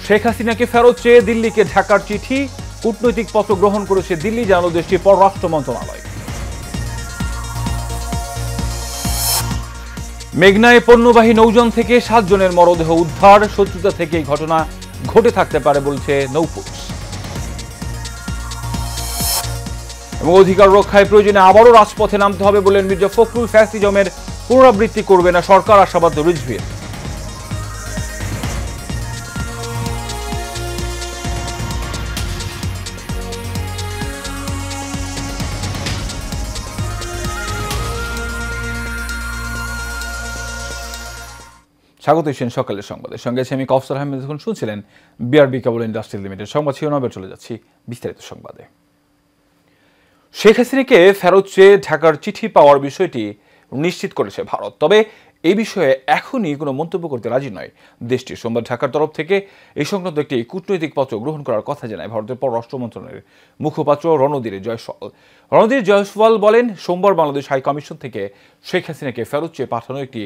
শেখ হাসিনাকে ফেরত চেয়ে দিল্লিকে ঢাকার চিঠি, কূটনৈতিক পত্র গ্রহণ করেছে দিল্লি, জানালো দেশটির পররাষ্ট্র মন্ত্রণালয়। মেঘনায় পণ্যবাহী নৌযান থেকে 7 জনের মরদেহ উদ্ধার, শত্রুতা থেকে এই ঘটনা ঘটে থাকতে পারে বলছে নৌপুলিশ। এবং অধিকার রক্ষায় প্রয়োজনে আবারও রাজপথে নামতে হবে বলেন মির্জা ফখরুল। ফ্যাসিজমের পুনরাবৃত্তি করবে না সরকার, আশাবাদ রিজভীর। স্বাগত সকালের সংবাদের সঙ্গে আছে আমি কফসার আহমেদ। এখন শুনছিলেন বিআরবি কেবল ইন্ডাস্ট্রি লিমিটেড সংবাদ শিরোনামে চলে যাচ্ছি বিস্তারিত সংবাদে। শেখ হাসিনাকে ফেরত চেয়ে ঢাকার চিঠি পাওয়ার বিষয়টি নিশ্চিত করেছে ভারত, তবে এই বিষয়ে এখনই কোনো মন্তব্য করতে রাজি নয় দেশটি। সোমবার ঢাকার তরফ থেকে এই সংক্রান্ত একটি কূটনৈতিক পত্র গ্রহণ করার কথা জানায় ভারতের পররাষ্ট্র মন্ত্রণালয়ের মুখপাত্র রণধীর জয়সওয়াল। রণধীর জয়সওয়াল বলেন, সোমবার বাংলাদেশ হাই কমিশন থেকে শেখ হাসিনাকে ফেরত চেয়ে পাঠানো একটি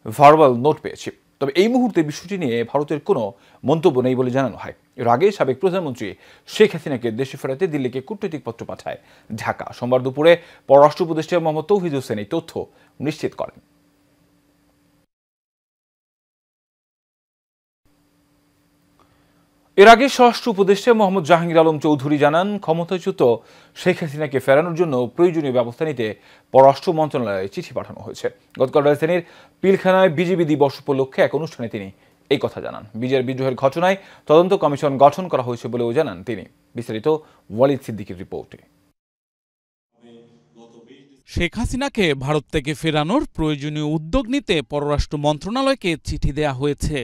ভার্বাল নোট পেয়েছি, তবে এই মুহূর্তে বিষয়টি নিয়ে ভারতের কোনো মন্তব্য নেই বলে জানানো হয়। এর আগে সাবেক প্রধানমন্ত্রী শেখ হাসিনাকে দেশে ফেরাতে দিল্লিকে কূটনৈতিক পত্র পাঠায় ঢাকা। সোমবার দুপুরে পররাষ্ট্র উপদেষ্টা মোহাম্মদ তৌহিদ হোসেন এই তথ্য নিশ্চিত করেন। এর আগে স্বরাষ্ট্র উপদেষ্টা মোহাম্মদ জাহাঙ্গীর আলম চৌধুরী জানান, ক্ষমতাচ্যুত শেখ হাসিনাকে ফেরানোর জন্য প্রয়োজনীয় ব্যবস্থা নিতে পররাষ্ট্র মন্ত্রণালয়ে চিঠি পাঠানো হয়েছে। গতকাল রাজধানীর পিলখানায় বিজিবি দিবস উপলক্ষে এক অনুষ্ঠানে তিনি এই কথা জানান। বিজয়ের বিদ্রোহের ঘটনায় তদন্ত কমিশন গঠন করা হয়েছে বলেও জানান তিনি। বিস্তারিত ওয়ালিদ সিদ্দিকীর রিপোর্টে। শেখ হাসিনাকে ভারত থেকে ফেরানোর প্রয়োজনীয় উদ্যোগ নিতে পররাষ্ট্র মন্ত্রণালয়কে চিঠি দেয়া হয়েছে।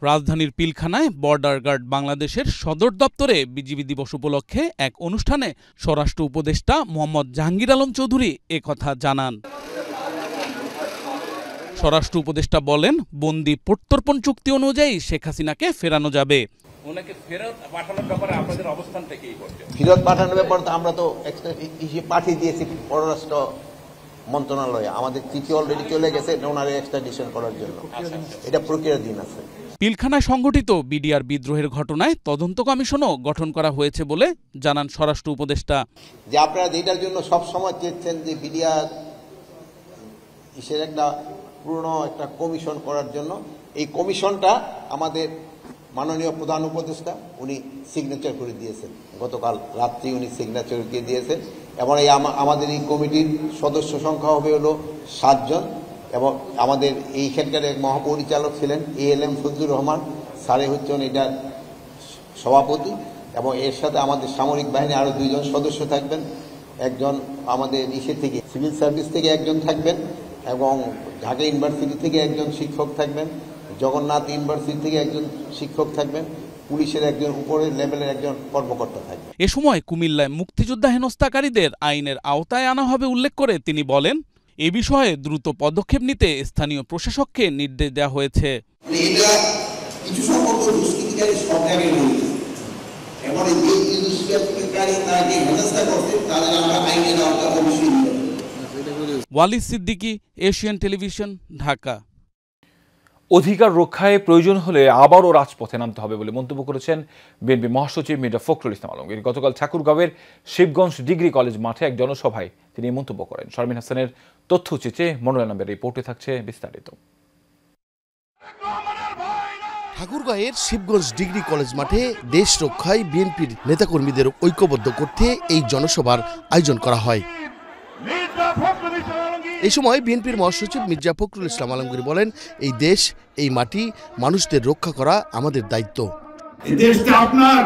রাজধানীর পিলখানায় বর্ডার গার্ড বাংলাদেশের সদর দপ্তরে বিজিবি দিবস উপলক্ষে এক অনুষ্ঠানে স্বরাষ্ট্র উপদেষ্টা মোহাম্মদ জাহাঙ্গীর আলম চৌধুরী একথা জানান। স্বরাষ্ট্র উপদেষ্টা বলেন, বন্দি প্রত্যর্পণ চুক্তি অনুযায়ী শেখ হাসিনাকে ফেরানো যাবে। ফেরত পাঠানোর ব্যাপারে তো আমরা তো পাঠিয়ে দিয়েছি পররাষ্ট্র মন্ত্রণালয়ে, আমাদের চিঠি অলরেডি চলে গেছে ওনারে এক্সট্রাডিশন করার জন্য, এটা প্রক্রিয়াধীন আছে। পিলখানায় সংঘটিত বিডিআর বিদ্রোহের ঘটনায় তদন্ত কমিশনও গঠন করা হয়েছে বলে জানান স্বরাষ্ট্র উপদেষ্টা। যে আপনারা এটার জন্য সব সময় চেয়েছেন যে বিডিআর ইসের একটা পুরনো একটা কমিশন করার জন্য, এই কমিশনটা আমাদের মাননীয় প্রধান উপদেষ্টা উনি সিগনেচার করে দিয়েছেন, গতকাল রাত্রি উনি সিগনেচার দিয়ে দিয়েছেন। এবং এই আমাদের এই কমিটির সদস্য সংখ্যা হবে হলো 7 জন, এবং আমাদের এইখানকার এক মহাপরিচালক ছিলেন ALM ফজলুর রহমান স্যারে হচ্ছেন এটার সভাপতি, এবং এর সাথে আমাদের সামরিক বাহিনী আরও 2 জন সদস্য থাকবেন। একজন আমাদের ইসে থেকে সিভিল সার্ভিস থেকে একজন থাকবেন, এবং ঢাকা ইউনিভার্সিটি থেকে একজন শিক্ষক থাকবেন, জগন্নাথ ইউনিভার্সিটি থেকে একজন শিক্ষক থাকবেন, পুলিশের একজন উপরের লেভেলের একজন কর্মকর্তা থাকবেন। এ সময় কুমিল্লায় মুক্তিযোদ্ধা হেনস্থাকারীদের আইনের আওতায় আনা হবে উল্লেখ করে তিনি বলেন, এ বিষয়ে দ্রুত পদক্ষেপ নিতে স্থানীয় প্রশাসককে নির্দেশ দেওয়া হয়েছে। Walid Siddiqui, Asian Television, Dhaka. অধিকার রক্ষায় প্রয়োজন হলে আবারও রাজপথে নামতে হবে বলে মন্তব্য করেছেন বিএনপি মহাসচিব মির্জা ফখরুল ইসলাম আলমগীর। গতকাল ঠাকুরগাঁওয়ের শিবগঞ্জ ডিগ্রি কলেজ মাঠে এক জনসভায় তিনি মন্তব্য করেন। শারমিন হাসানের তথ্যচিত্রে মনোনয়ন নামের রিপোর্টে থাকছে বিস্তারিত। ঠাকুরগাঁওয়ের শিবগঞ্জ ডিগ্রি কলেজ মাঠে দেশ রক্ষায় বিএনপির নেতাকর্মীদের ঐক্যবদ্ধ করতে এই জনসভার আয়োজন করা হয়। এই সময় বিএনপির মহাসচিব মির্জা ফখরুল ইসলাম আলমগীর বলেন, এই দেশ, এই মাটি, মানুষদের রক্ষা করা আমাদের দায়িত্ব। এই দেশটা আপনার,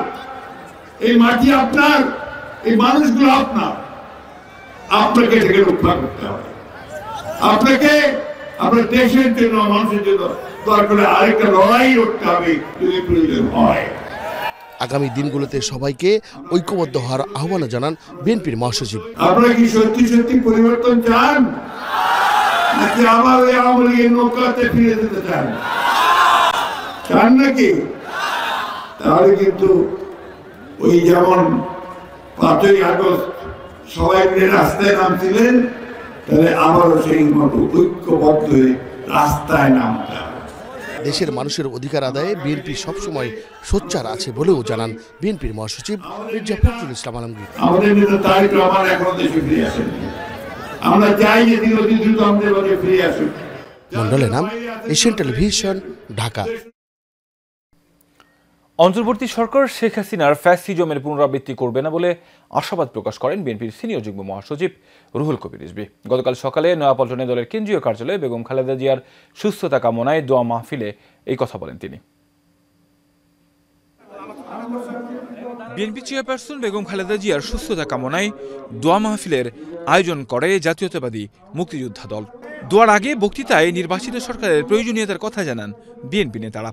এই মাটি আপনার, এই মানুষগুলো আপনার, আপনাকে এটাকে রক্ষা করতে হবে। আপনাকে আপনার দেশের জন্য, মানুষের জন্য দরকার আরেকটা লড়াই করতে হবে যদি প্রয়োজন হয়। আগামী দিনগুলোতে সবাইকে ঐক্যবদ্ধ হওয়ার আহ্বান জানান বিএনপির মহাসচিব। আপনারা কি সত্যি সত্যি পরিবর্তন চান, নাকি আবার ওই আওয়ামী লীগের নৌকাতে ফিরে যেতে চান? চান নাকি? তাহলে কিন্তু ওই যেমন 5ই আগস্ট সবাই মিলে রাস্তায় নামছিলেন, তাহলে আবারও সেই মতো ঐক্যবদ্ধ হয়ে রাস্তায় নামতে হবে। দেশের মানুষের অধিকার আদায়ে বিএনপি সবসময় সোচ্চার আছে বলেও জানান বিএনপির মহাসচিব মির্জা ফখরুল ইসলাম আলমগীর। আমাদের নেতা তারেক রহমান এখনো দেশে ফিরে আসেন, আমরা চাই যে তিনি অতি দ্রুত আমাদের মাঝে ফিরে আসুন। মন্ডলের নাম, এশিয়ান টেলিভিশন, ঢাকা। অন্তর্বর্তী সরকার শেখ হাসিনার ফ্যাসিজমের পুনরাবৃত্তি করবে না বলে আশাবাদ প্রকাশ করেন বিএনপির সিনিয়র যুগ্ম মহাসচিব রুহুল কবির রিজভী। গতকাল সকালে নয়াপল্টনে দলের কেন্দ্রীয় কার্যালয়ে বেগম খালেদা জিয়ার সুস্থতা কামনায় দোয়া মাহফিলে এই কথা বলেন তিনি। বিএনপি চেয়ারপারসন বেগম খালেদা জিয়ার সুস্থতা কামনায় দোয়া মাহফিলের আয়োজন করে জাতীয়তাবাদী মুক্তিযোদ্ধা দল। দোয়ার আগে বক্তৃতায় নির্বাচিত সরকারের প্রয়োজনীয়তার কথা জানান বিএনপি নেতারা।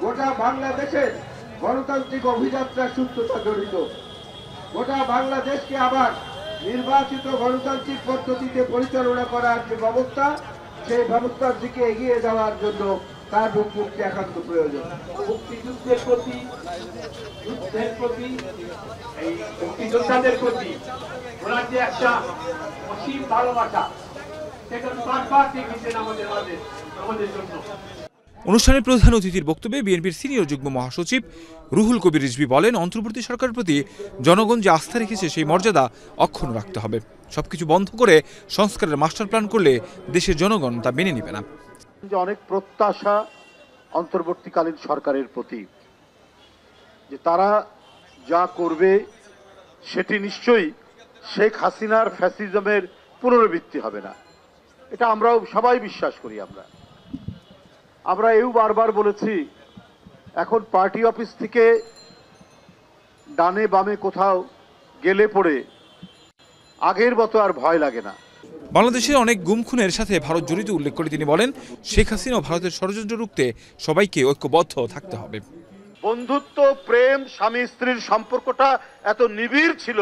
গোটা বাংলাদেশের গণতান্ত্রিক অভিযাত্রার সুস্থতা জড়িত। গোটা বাংলাদেশকে আবার নির্বাচিত গণতান্ত্রিক পদ্ধতিতে পরিচালনা করার যে ব্যবস্থা, সেই ব্যবস্থার দিকে এগিয়ে যাওয়ার জন্য তার মুক্তি একান্ত প্রয়োজন। মুক্তিযুদ্ধের প্রতি, যুদ্ধের প্রতি, এই মুক্তিযোদ্ধাদের প্রতি ওনার যে একটা অসীম ভালোবাসা, সেটা বারবার দেখিয়েছেন আমাদের জন্য। অনুষ্ঠানের প্রধান অতিথির বক্তব্যে বিএনপির সিনিয়র যুগ্ম মহাসচিব রুহুল কবির রিজভী বলেন, অন্তর্বর্তী সরকারের প্রতি জনগণ যে আস্থা রেখেছে সেই মর্যাদা অক্ষুণ্ণ রাখতে হবে। সবকিছু বন্ধ করে সংস্কারের মাস্টার প্ল্যান করলে দেশের জনগণ তা মেনে নেবে না। অনেক প্রত্যাশা অন্তর্বর্তীকালীন সরকারের প্রতি, যে তারা যা করবে সেটি নিশ্চয়ই শেখ হাসিনার ফ্যাসিজমের পুনরাবৃত্তি হবে না। এটা আমরাও সবাই বিশ্বাস করি। আমরা এও বারবার বলেছি, এখন পার্টি অফিস থেকে ডানে বামে কোথাও গেলে পড়ে আগের মতো আর ভয় লাগে না। বাংলাদেশের অনেক গুম খুনের সাথে ভারত জড়িত উল্লেখ করে তিনি বলেন, শেখ হাসিনা ও ভারতের ষড়যন্ত্র রুখতে সবাইকে ঐক্যবদ্ধ থাকতে হবে। বন্ধুত্ব, প্রেম, স্বামী স্ত্রীর সম্পর্কটা এত নিবিড় ছিল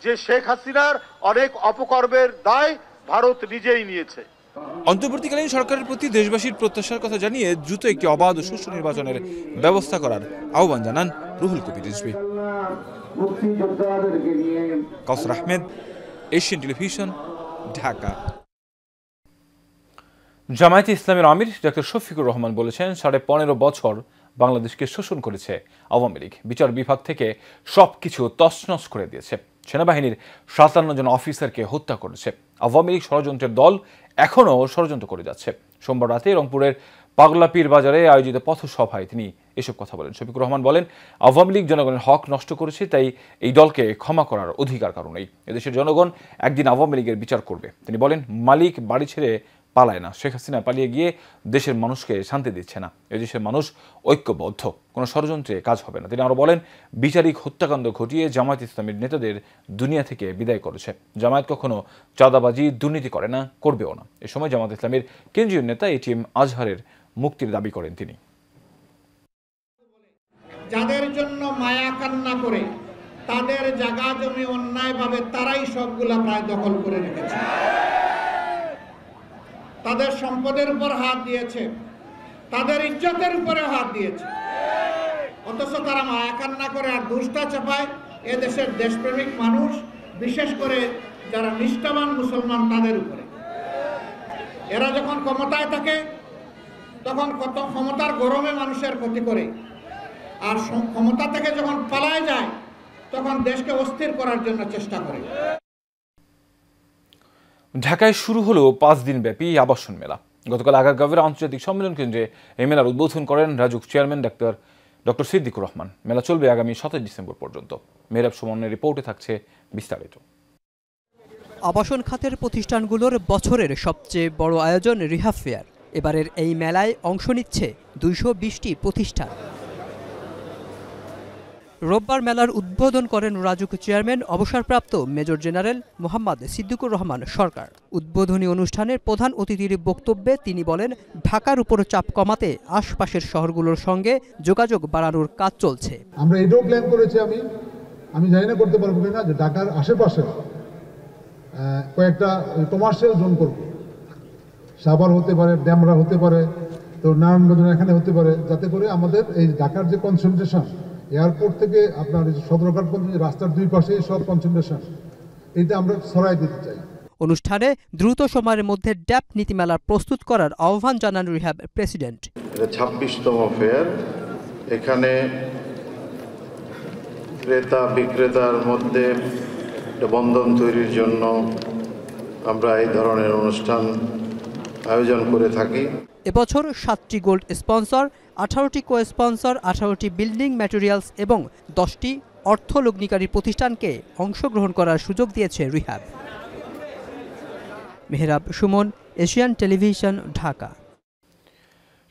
যে শেখ হাসিনার অনেক অপকর্মের দায় ভারত নিজেই নিয়েছে। অন্তর্বর্তীকালীন সরকারের প্রতি দেশবাসীর প্রত্যাশার কথা জানিয়ে দ্রুত একটি অবাধ ও সুষ্ঠু নির্বাচনের ব্যবস্থা করার আহ্বান জানান রুহুল কবির রিজভী। কাউসার আহমেদ, এশিয়ান টেলিভিশন, ঢাকা। জামায়াতে ইসলামের আমির ডক্টর শফিকুর রহমান বলেছেন, 15.5 বছর বাংলাদেশকে শোষণ করেছে আওয়ামী লীগ। বিচার বিভাগ থেকে সবকিছু তছনছ করে দিয়েছে। সেনাবাহিনীর 57 জন অফিসারকে হত্যা করেছে। আওয়ামী লীগ ষড়যন্ত্রের দল এখনও ষড়যন্ত্র করে যাচ্ছে। সোমবার রাতে রংপুরের পাগলাপীর বাজারে আয়োজিত পথসভায় তিনি এসব কথা বলেন। শফিকুর রহমান বলেন, আওয়ামী লীগ জনগণের হক নষ্ট করেছে, তাই এই দলকে ক্ষমা করার অধিকার কারণেই। এদেশের জনগণ একদিন আওয়ামী লীগের বিচার করবে। তিনি বলেন, মালিক বাড়ি ছেড়ে পালায় না, শেখ হাসিনা পালিয়ে গিয়ে দেশের মানুষকে শান্তি দিচ্ছে না। এদেশের মানুষ ঐক্যবদ্ধ, কোনো ষড়যন্ত্রে কাজ হবে না। তিনি আরও বলেন, বিচারিক হত্যাকাণ্ড ঘটিয়ে জামায়াত ইসলামের নেতাদের দুনিয়া থেকে বিদায় করেছে। জামায়াত কখনো চাঁদাবাজি, দুর্নীতি করে না, করবেও না। এ সময় জামায়াত ইসলামের কেন্দ্রীয় নেতা এটিএম আজহারের মুক্তির দাবি করেন তিনি। যাদের জন্য মায়া কান্না করে তাদের জায়গা জমি অন্যায়ভাবে তারাই সবগুলা প্রায় দখল করে রেখেছে, তাদের সম্পদের উপর হাত দিয়েছে, তাদের ইজ্জতের উপরে হাত দিয়েছে। অথচ তারা মায়া কান্না করে আর দুষ্টা চাপায় এদেশের দেশপ্রেমিক মানুষ, বিশেষ করে যারা নিষ্ঠাবান মুসলমান তাদের উপরে। এরা যখন ক্ষমতায় থাকে তখন কত ক্ষমতার গরমে মানুষের ক্ষতি করে, আর ক্ষমতা থেকে যখন পালায় যায় তখন দেশকে অস্থির করার জন্য চেষ্টা করে। ঢাকায় শুরু হলো 5 দিন ব্যাপী আবাসন মেলা। গতকাল আগারগাঁওয়ের আন্তর্জাতিক সম্মেলন কেন্দ্রে এই মেলার উদ্বোধন করেন রাজুক চেয়ারম্যান ডক্টর সিদ্দিকুর রহমান। মেলা চলবে আগামী 27 ডিসেম্বর পর্যন্ত। মেহরাব সুমনের রিপোর্টে থাকছে বিস্তারিত। আবাসন খাতের প্রতিষ্ঠানগুলোর বছরের সবচেয়ে বড় আয়োজন রিহাব ফেয়ার। এবারের এই মেলায় অংশ নিচ্ছে 220টি প্রতিষ্ঠান। রোববার মেলার উদ্বোধন করেন রাজুক চেয়ারম্যান অবসরপ্রাপ্ত মেজর জেনারেল মোহাম্মদ সিদ্দিকুর রহমান সরকার। উদ্বোধনী অনুষ্ঠানের প্রধান অতিথির বক্তব্যে তিনি বলেন, ঢাকার উপর চাপ কমাতে আশপাশের শহরগুলোর সঙ্গে যোগাযোগ বাড়ানোর কাজ চলছে। আমরা এটাও প্ল্যান করেছি, আমি জানি না করতে পারবো কিনা, যে ঢাকার আশেপাশে কয়েকটা কমার্শিয়াল জোন করবো। সাভার হতে পারে, ড্যামরা হতে পারে, তো নারায়ণগঞ্জ এখানে হতে পারে, যাতে করে আমাদের এই ঢাকার যে কনসেন্ট্রেশন এয়ারপোর্ট থেকে আপনার সদরঘাট পর্যন্ত রাস্তার দুই পাশে সব কনসেন্ট্রেশন, এটা আমরা ছড়াই দিতে চাই। অনুষ্ঠানে দ্রুত সময়ের মধ্যে ড্যাপ নীতিমালা প্রস্তুত করার আহ্বান জানান রিহ্যাব প্রেসিডেন্ট। 26তম ফেয়ার, এখানে ক্রেতা বিক্রেতার মধ্যে বন্ধন তৈরির জন্য আমরা এই ধরনের অনুষ্ঠান আয়োজন করে থাকি। এবছর 7টি গোল্ড স্পন্সর, 18টি কো স্পন্সর, 18টি বিল্ডিং ম্যাটেরিয়ালস এবং 10টি অর্থ লগ্নিকারী প্রতিষ্ঠানকে অংশগ্রহণ করার সুযোগ দিয়েছে REHAB. Mehrab Suman, Asian Television, Dhaka.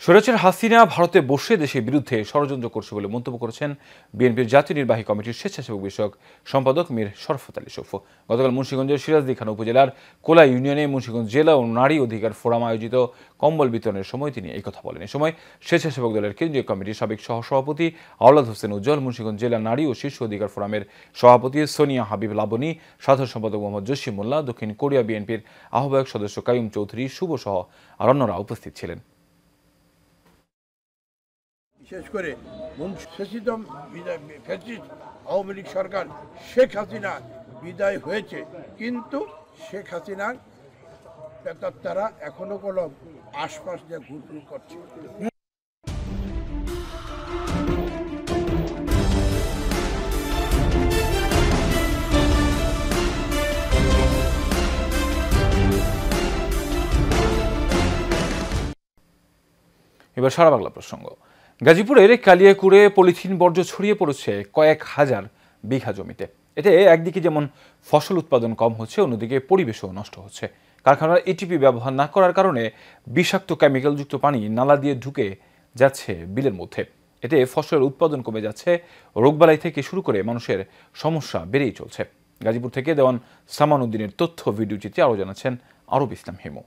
স্বৈরাচার হাসিনা ভারতে বসে দেশের বিরুদ্ধে ষড়যন্ত্র করছে বলে মন্তব্য করেছেন বিএনপির জাতীয় নির্বাহী কমিটির স্বেচ্ছাসেবক বিষয়ক সম্পাদক মীর শরফত আলী সফু। গতকাল মুন্সিগঞ্জের সিরাজদিখান উপজেলার কোলা ইউনিয়নে মুন্সিগঞ্জ জেলা ও নারী অধিকার ফোরাম আয়োজিত কম্বল বিতরণের সময় তিনি এই কথা বলেন। এ সময় স্বেচ্ছাসেবক দলের কেন্দ্রীয় কমিটির সাবেক সহসভাপতি আওলাদ হোসেন উজ্জ্বল, মুন্সিগঞ্জ জেলা নারী ও শিশু অধিকার ফোরামের সভাপতি সোনিয়া হাবিব লাবনী, সাধারণ সম্পাদক মোহাম্মদ জসিম মোল্লা, দক্ষিণ কোরিয়া বিএনপির আহ্বায়ক সদস্য কাইম চৌধুরী, শুভ সহ আর অন্যরা উপস্থিত ছিলেন। বিশেষ করে আওয়ামী লীগ সরকার শেখ হাসিনা বিদায় হয়েছে, কিন্তু শেখ হাসিনার তারা এখনো কোনো আশপাশ দিয়ে ঘুরঘুর করছে। এবার সারা বাংলা প্রসঙ্গ। গাজীপুরের কালিয়াকুড়ে পলিথিন বর্জ্য ছড়িয়ে পড়েছে কয়েক হাজার বিঘা জমিতে। এতে একদিকে যেমন ফসল উৎপাদন কম হচ্ছে, অন্যদিকে পরিবেশও নষ্ট হচ্ছে। কারখানার এটিপি ব্যবহার না করার কারণে বিষাক্ত কেমিক্যালযুক্ত পানি নালা দিয়ে ঢুকে যাচ্ছে বিলের মধ্যে। এতে ফসলের উৎপাদন কমে যাচ্ছে, রোগবালাই থেকে শুরু করে মানুষের সমস্যা বেড়েই চলছে। গাজীপুর থেকে দেওয়ান সামান উদ্দিনের তথ্য ভিডিওচিত্রে আরও জানাচ্ছেন আরব ইসলাম হেমু।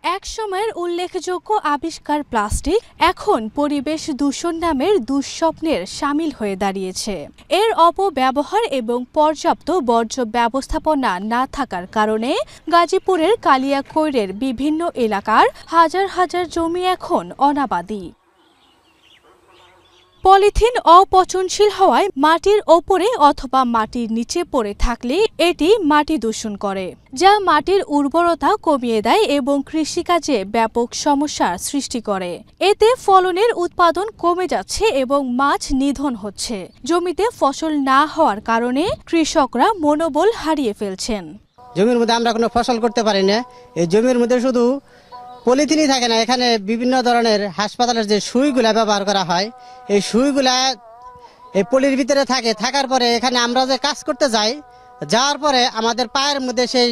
এক সময়ের উল্লেখযোগ্য আবিষ্কার প্লাস্টিক এখন পরিবেশ দূষণ নামের দুঃস্বপ্নের শামিল হয়ে দাঁড়িয়েছে। এর অপব্যবহার এবং পর্যাপ্ত বর্জ্য ব্যবস্থাপনা না থাকার কারণে গাজীপুরের কালিয়াকৈরের বিভিন্ন এলাকার হাজার হাজার জমি এখন অনাবাদি। পলিথিন অপচনশীল হওয়ায় মাটির ওপরে অথবা মাটির নিচে পড়ে থাকলে এটি মাটি দূষণ করে, যা মাটির উর্বরতা কমিয়ে দেয় এবং কৃষিকাজে ব্যাপক সমস্যার সৃষ্টি করে। এতে ফলনের উৎপাদন কমে যাচ্ছে এবং মাছ নিধন হচ্ছে। জমিতে ফসল না হওয়ার কারণে কৃষকরা মনোবল হারিয়ে ফেলছেন। জমির মধ্যে আমরা কোনো ফসল করতে পারি না। এই জমির মধ্যে শুধু পলিথিনই থাকে না, এখানে বিভিন্ন ধরনের হাসপাতালের যে সুইগুলা ব্যবহার করা হয়, এই সুইগুলা এই পলির ভিতরে থাকার পরে এখানে আমরা যে কাজ করতে যাই, যাওয়ার পরে আমাদের পায়ের মধ্যে সেই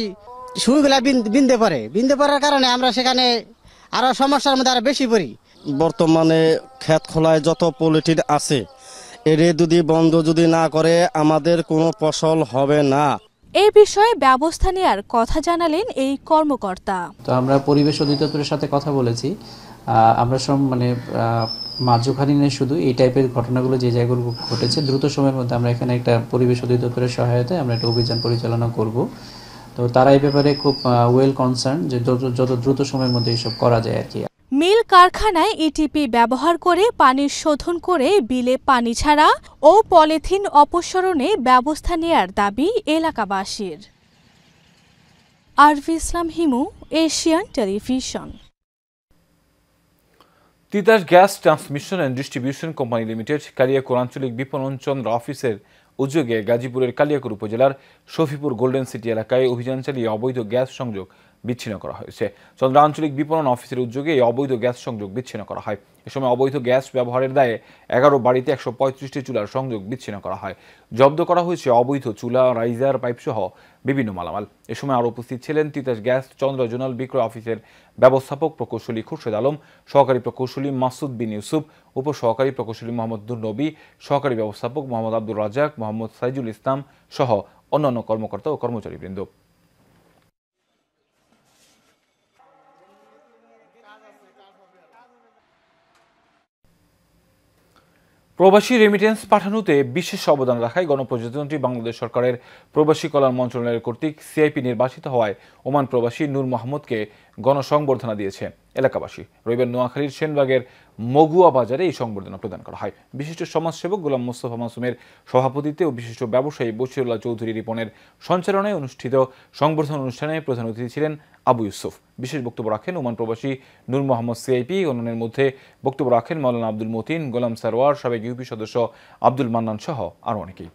সুইগুলা বিন্দে পড়ার কারণে আমরা সেখানে আরো সমস্যার মধ্যে আরো বেশি পড়ি। বর্তমানে ক্ষেত খোলায় যত পলিথিন আছে, এর যদি বন্ধ না করে আমাদের কোনো ফসল হবে না। এ বিষয়ে ব্যবস্থা নেয়ার কথা জানালেন এই কর্মকর্তা। তো আমরা পরিবেশ অধিদপ্তরের সাথে কথা বলেছি। আমরা মাঝখানে শুধু এই টাইপের ঘটনাগুলো যে জায়গাগুলো ঘটেছে, দ্রুত সময়ের মধ্যে আমরা এখানে একটা পরিবেশ অধিদপ্তরের সহায়তায় আমরা একটা অভিযান পরিচালনা করব। তো তারা এই ব্যাপারে খুব ওয়েল কনসার্ন যে যত দ্রুত সময়ের মধ্যে এসব করা যায় আর কি। মিল কারখানায় ইটিপি ব্যবহার করে পানি শোধন করে বিলে পানি ছাড়া ও পলিথিন অপসারণে ব্যবস্থা নেয়ার দাবি এলাকাবাসীর। Arvi Islam Himu, Asian television. Titas gas transmission and distribution company limited Kaliakair আঞ্চলিক বিপণন চন্দ্র অফিসের উদ্যোগে গাজীপুরের কালিয়াকুর উপজেলার শফিপুর গোল্ডেন সিটি এলাকায় অভিযান চালিয়ে অবৈধ গ্যাস সংযোগ বিচ্ছিন্ন করা হয়েছে। চন্দ্র আঞ্চলিক বিপণন অফিসের উদ্যোগে এই অবৈধ গ্যাস সংযোগ বিচ্ছিন্ন করা হয়। এ সময় অবৈধ গ্যাস ব্যবহারের দায়ে 11 বাড়িতে 135টি চুলার সংযোগ বিচ্ছিন্ন করা হয়। জব্দ করা হয়েছে অবৈধ চুলা, রাইজার, পাইপ সহ বিভিন্ন মালামাল। এ সময় আরও উপস্থিত ছিলেন তিতাস গ্যাস চন্দ্র জোনাল বিক্রয় অফিসের ব্যবস্থাপক প্রকৌশলী খুরশেদ আলম, সহকারী প্রকৌশলী মাসুদ বিন ইউসুফ, উপসহকারী প্রকৌশলী মোহাম্মদ নূর নবী, সহকারী ব্যবস্থাপক মোহাম্মদ আব্দুর রাজ্জাক, মোহাম্মদ সাইজুল ইসলাম সহ অন্যান্য কর্মকর্তা ও কর্মচারীবৃন্দ। প্রবাসী রেমিটেন্স পাঠানোতে বিশেষ অবদান রাখায় গণপ্রজাতন্ত্রী বাংলাদেশ সরকারের প্রবাসী কল্যাণ মন্ত্রণালয়ের কর্তৃক সিআইপি নির্বাচিত হওয়ায় ওমান প্রবাসী নূর মোহাম্মদকে গণসংবর্ধনা দিয়েছে এলাকাবাসী। রবিবার নোয়াখালীর সেনবাগের মগুয়া বাজারে এই সংবর্ধনা প্রদান করা হয়। বিশিষ্ট সমাজসেবক গোলাম মোস্তফা মাসুমের সভাপতিত্বে ও বিশিষ্ট ব্যবসায়ী বশিরুল্লাহ চৌধুরী রিপনের সঞ্চালনায় অনুষ্ঠিত সংবর্ধনা অনুষ্ঠানে প্রধান অতিথি ছিলেন আবু ইউসুফ। বিশেষ বক্তব্য রাখেন ওমান প্রবাসী নূর মোহাম্মদ সিআইপি। অন্যান্যের মধ্যে বক্তব্য রাখেন মাওলানা আব্দুল মতিন, গোলাম সারওয়ার, সাবেক ইউপি সদস্য আব্দুল মান্নান সহ আরও অনেকেই।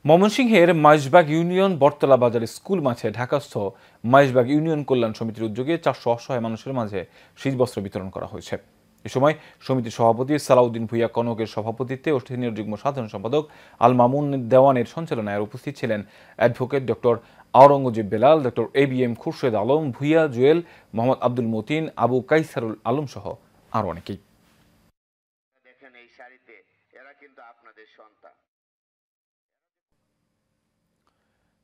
ময়মনসিংহের মাইজবাগ ইউনিয়ন বটতলা বাজারে স্কুল মাঠে ঢাকাস্থ মাইজবাগ ইউনিয়ন কল্যাণ সমিতির উদ্যোগে 400 অসহায় মানুষের মাঝে শীতবস্ত্র বিতরণ করা হয়েছে। এ সময় সমিতির সভাপতি সালাউদ্দিন ভুইয়া কনকের সভাপতিত্বে ও সিনিয়র যুগ্ম সাধারণ সম্পাদক আল মামুন দেওয়ানের সঞ্চালনায় উপস্থিত ছিলেন advocate doctor Aurangzeb Belal, doctor ABM Khurshed Alam, Bhuiya Jewel, Mohammad Abdul Matin, Abu Kaisarul Alam সহ আরও অনেকেই। দেখেন এই শাড়িতে এরা কিন্তু আপনাদের সন্তান।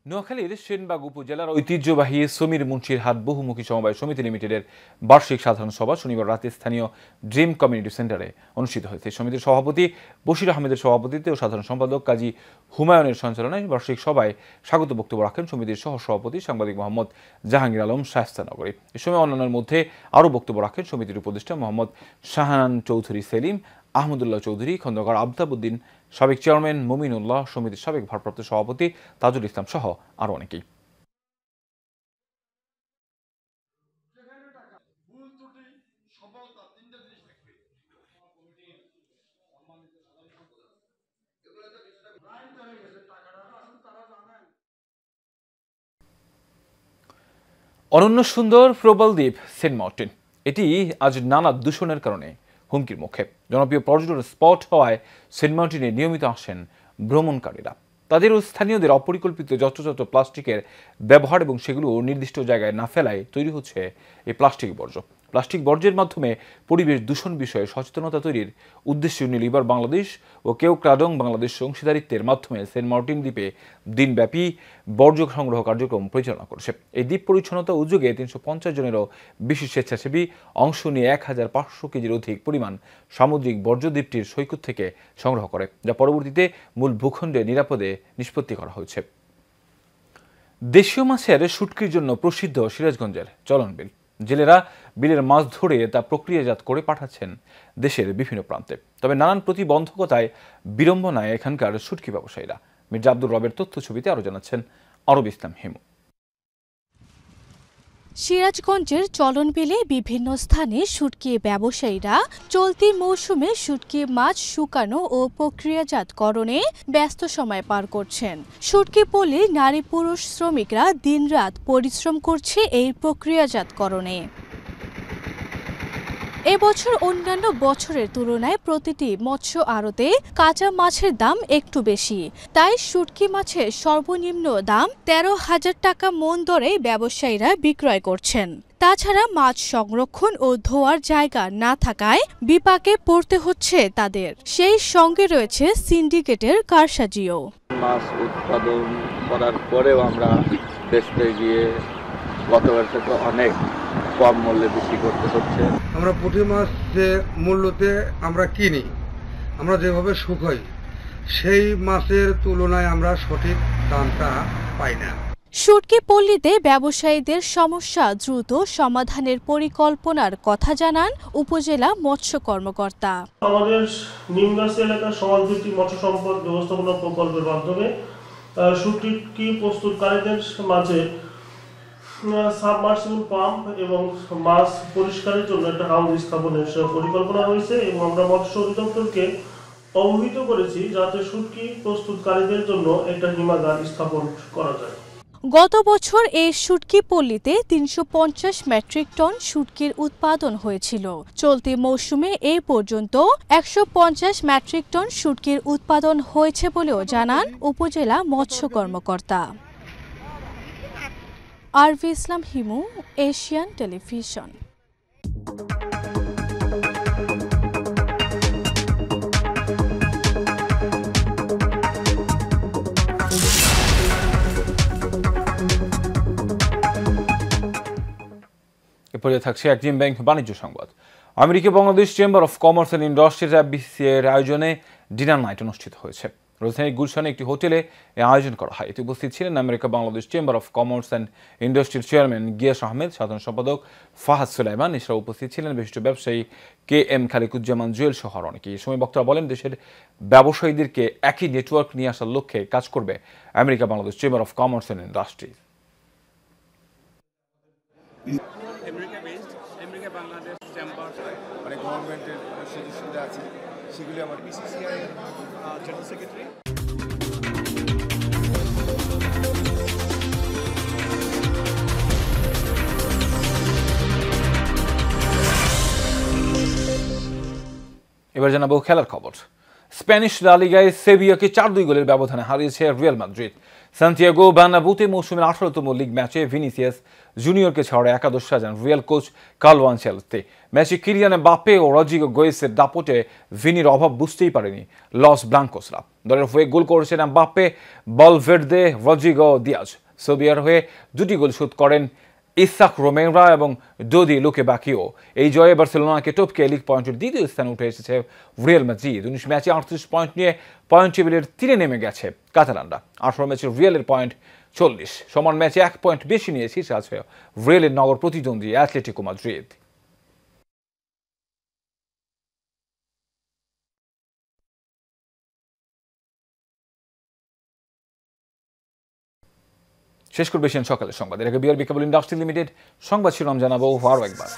নোয়াখালীর সেনবাগ উপজেলার ঐতিহ্যবাহী সমীর মুন্সির হাট বহুমুখী সমবায় সমিতি লিমিটেডের বার্ষিক সাধারণ সভা শনিবার রাতে স্থানীয় ড্রিম কমিউনিটি সেন্টারে অনুষ্ঠিত হয়েছে। সমিতির সভাপতি বশির আহমেদের সভাপতিত্বে ও সাধারণ সম্পাদক কাজী হুমায়ুনের সঞ্চালনায় বার্ষিক সভায় স্বাগত বক্তব্য রাখেন সমিতির সহ সভাপতি সাংবাদিক মোহাম্মদ জাহাঙ্গীর আলম শায়েস্তানগরী। এ সময় অন্যান্যের মধ্যে আরও বক্তব্য রাখেন সমিতির উপদেষ্টা মোহাম্মদ শাহানান চৌধুরী সেলিম, আহমদুল্লাহ চৌধুরী, খন্দকার আফতাবউদ্দিন, সাবেক চেয়ারম্যান মুমিনুল্লাহ, সমিতির সাবেক ভারপ্রাপ্ত সভাপতি তাজুল ইসলাম সহ আরও অনেকেই। অনন্য সুন্দর প্রবাল দ্বীপ সেন্ট মার্টিন, এটি আজ নানা দূষণের কারণে হুমকির মুখে। জনপ্রিয় পর্যটন স্পট হওয়ায় সেন্ট মার্টিনে নিয়মিত আসেন ভ্রমণকারীরা। তাদের ও স্থানীয়দের অপরিকল্পিত যত্রতত্র প্লাস্টিকের ব্যবহার এবং সেগুলো নির্দিষ্ট জায়গায় না ফেলায় তৈরি হচ্ছে এই প্লাস্টিক বর্জ্য। প্লাস্টিক বর্জ্যের মাধ্যমে পরিবেশ দূষণ বিষয়ে সচেতনতা তৈরির উদ্দেশ্যে ইউনিলিভার বাংলাদেশ ও কেওক্রাডং বাংলাদেশ অংশীদারিত্বের মাধ্যমে সেন্ট মার্টিন দ্বীপে দিনব্যাপী বর্জ্য সংগ্রহ কার্যক্রম পরিচালনা করছে। এই দ্বীপ পরিচ্ছন্নতা উদ্যোগে 350 জনেরও বেশি স্বেচ্ছাসেবী অংশ নিয়ে 1500 কেজির অধিক পরিমাণ সামুদ্রিক বর্জ্য দ্বীপটির সৈকত থেকে সংগ্রহ করে, যা পরবর্তীতে মূল ভূখণ্ডে নিরাপদে নিষ্পত্তি করা হয়েছে। দেশীয় মাছের শুটকির জন্য প্রসিদ্ধ সিরাজগঞ্জের চলন বিল। জেলেরা বিলের মাছ ধরে তা প্রক্রিয়াজাত করে পাঠাচ্ছেন দেশের বিভিন্ন প্রান্তে। তবে নানান প্রতিবন্ধকতায় বিড়ম্বনায় এখানকার শুটকি ব্যবসায়ীরা। মির্জা আব্দুর রবের তথ্য ছবিতে আরও জানাচ্ছেন আরব ইসলাম হিমু। সিরাজগঞ্জের চলন বিলে বিভিন্ন স্থানে শুটকি ব্যবসায়ীরা চলতি মৌসুমে শুটকি মাছ শুকানো ও প্রক্রিয়াজাতকরণে ব্যস্ত সময় পার করছেন। শুটকি পল্লীর নারী পুরুষ শ্রমিকরা দিনরাত পরিশ্রম করছে এই প্রক্রিয়াজাতকরণে। এবছর অন্যান্য বছরের তুলনায় প্রতিটি মৎস্য আড়তে কাঁচা মাছের দাম একটু বেশি, তাই শুটকি মাছের সর্বনিম্ন দাম 13,000 টাকা মন দরে ব্যবসায়ীরা বিক্রয় করছেন। তাছাড়া মাছ সংরক্ষণ ও ধোয়ার জায়গা না থাকায় বিপাকে পড়তে হচ্ছে তাদের। সেই সঙ্গে রয়েছে সিন্ডিকেটের কারসাজিও। মাছ উৎপাদন করার পরেও আমরা বেচতে গিয়ে গতবার থেকে অনেক কম মূল্যে বিক্রি করতে হচ্ছে। আমরা পুঁটি মাছ যে মূল্যতে আমরা কিনি, আমরা যেভাবে শুকাই, সেই মাছের তুলনায় আমরা সঠিক দামটা পাই না। শুটকি পল্লীতে ব্যবসায়ীদের সমস্যা দ্রুত সমাধানের পরিকল্পনার কথা জানান উপজেলা মৎস্য কর্মকর্তা। আমাদের নিমগাছি এলাকার সমাজভিত্তিক মৎস্য সম্পদ ব্যবস্থাপনা প্রকল্পের মাধ্যমে শুটকি প্রস্তুতকারীদের মাঝে সাবমার্সিবল পাম্প এবং মাছ পরিষ্কারের জন্য একটা হাউস স্থাপনের পরিকল্পনা হয়েছে এবং আমরা মৎস্য অধিদপ্তরকে অবহিত করেছি যাতে শুটকি প্রস্তুতকারীদের জন্য একটা হিমাগার স্থাপন করা যায়। গত বছর এই শুটকি পল্লীতে 350 মেট্রিক টন শুটকির উৎপাদন হয়েছিল। চলতি মৌসুমে এ পর্যন্ত 150 মেট্রিক টন শুটকির উৎপাদন হয়েছে বলেও জানান উপজেলা মৎস্য কর্মকর্তা। আরবি ইসলাম হিমু, এশিয়ান টেলিভিশন। এরপরে থাকছে এক্সিম ব্যাংক বাণিজ্য সংবাদ। America Bangladesh chamber of commerce and industries ABCA এর আয়োজনে ডিনার নাইট অনুষ্ঠিত হয়েছে। রাজধানীর গুলশানে একটি হোটেলে আয়োজন করা হয়। এতে উপস্থিত ছিলেন America Bangladesh chamber of commerce and ইন্ডাস্ট্রির চেয়ারম্যান গিয়াস আহমেদ, সাধারণ সম্পাদক ফাহাদ সুলাইমান। এছাড়াও উপস্থিত ছিলেন বিশিষ্ট ব্যবসায়ী KM খালিকুজ্জামান জুয়েল সহ অনেকেই। এই সময় বক্তারা বলেন, দেশের ব্যবসায়ীদেরকে একই নেটওয়ার্ক নিয়ে আসার লক্ষ্যে কাজ করবে America Bangladesh chamber of commerce and industry. America Bangladesh chamber অনেক গভর্নমেন্টের সুযোগ সুবিধা আছে, সেগুলি আমার BCCI জেনারেল সেক্রেটারি। এবার জানাবো খেলার খবর। স্প্যানিশ লা লিগায় সেভিয়াকে 4-2 গোলের ব্যবধানে হারিয়েছে রিয়াল মাদ্রিদ। সান্তিয়াগো বার্নাব্যুতে মৌসুমের 18তম লিগ ম্যাচে ভিনিসিয়াস জুনিয়রকে ছাড়া একাদশ সাজান রিয়াল কোচ কার্লো আনচেলত্তি। ম্যাচে কিলিয়ান এমবাপ্পে ও রদ্রিগো গোয়েসের দাপটে ভিনির অভাব বুঝতেই পারেনি লস ব্লাঙ্কোসরা। দলের হয়ে গোল করেছেন এমবাপ্পে, ভালভের্দে, রদ্রিগো, দিয়াজ। সেভিয়ার হয়ে 2টি গোল শোধ করেন ইসাক রোমেরা এবং ডোদি লুকেবাকিও। এই জয়ে বার্সেলোনাকে টপকে লিগ পয়েন্টের দ্বিতীয় স্থানে উঠে এসেছে রিয়াল মাদ্রিদ। 19 ম্যাচে 38 পয়েন্ট নিয়ে পয়েন্ট টেবিলের 3-এ নেমে গেছে কাতালানরা। 18 ম্যাচে রিয়ালের পয়েন্ট 40। সমান ম্যাচে 1 পয়েন্ট বেশি নিয়ে শীর্ষে আছে রিয়ালের নগর প্রতিদ্বন্দ্বী অ্যাটলেটিকো মাদ্রিদ। শেষ করবে সকালের সংবাদ। এর আগে বিআরবি কেবল ইন্ডাস্ট্রি লিমিটেড সংবাদ শিরোনাম জানাবো আরও একবার।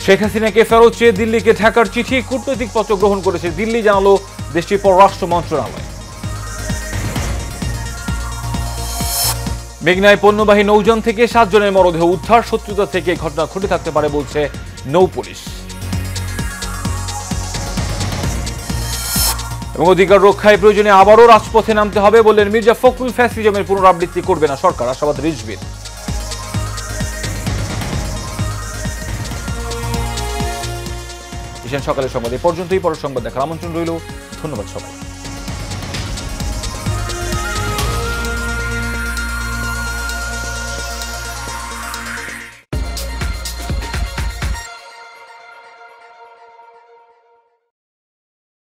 শেখ হাসিনাকে ফেরত চেয়ে দিল্লিকে ঢাকার চিঠি, কূটনৈতিক পত্র গ্রহণ করেছে দিল্লি, জানালো দেশটির পররাষ্ট্র মন্ত্রণালয়। মেঘনায় পণ্যবাহী নৌযান থেকে 7 জনের মরদেহ উদ্ধার, শত্রুতা থেকে ঘটনা ঘটে থাকতে পারে বলছে নৌ পুলিশ। এবং অধিকার রক্ষায় প্রয়োজনে আবারও রাজপথে নামতে হবে বললেন মির্জা ফখরুল। ফ্যাসিজমের পুনরাবৃত্তি করবে না সরকার, আশাবাদ রিজভীর। সকালের সংবাদ এ পর্যন্তই। পরের সংবাদ দেখার আমন্ত্রণ রইল। ধন্যবাদ সবাই।